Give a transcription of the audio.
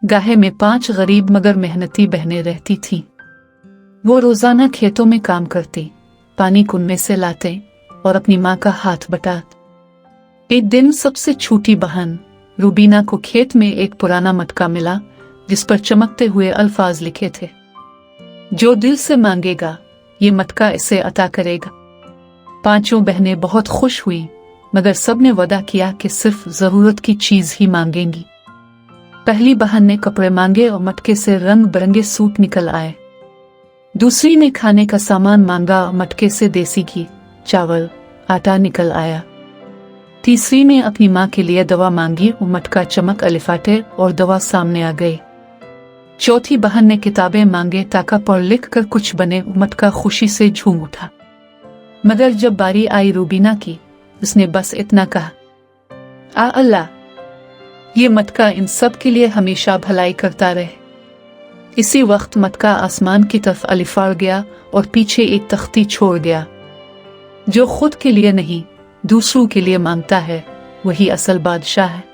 गाहे में 5 गरीब मगर मेहनती बहनें रहती थीं। वो रोजाना खेतों में काम करती, पानी कुएं से लाते और अपनी माँ का हाथ बटाते। एक दिन सबसे छोटी बहन रूबीना को खेत में एक पुराना मटका मिला जिस पर चमकते हुए अल्फाज लिखे थे, जो दिल से मांगेगा ये मटका इसे अता करेगा। 5 बहनें बहुत खुश हुई, मगर सबने वादा किया कि सिर्फ जरूरत की चीज ही मांगेंगी। पहली बहन ने कपड़े मांगे और मटके से रंग बिरंगे सूट निकल आए। दूसरी ने खाने का सामान मांगा और मटके से देसी घी, चावल, आटा निकल आया। तीसरी ने अपनी माँ के लिए दवा मांगी और मटका चमक अलिफाटे और दवा सामने आ गई। चौथी बहन ने किताबें मांगे ताकि पढ़ लिख कर कुछ बने। मटका खुशी से झूम उठा। मगर जब बारी आई रूबीना की, उसने बस इतना कहा, आ अल्लाह, ये मटका इन सब के लिए हमेशा भलाई करता रहे। इसी वक्त मटका आसमान की तरफ अलिफाड़ गया और पीछे एक तख्ती छोड़ गया। जो खुद के लिए नहीं दूसरों के लिए मांगता है वही असल बादशाह है।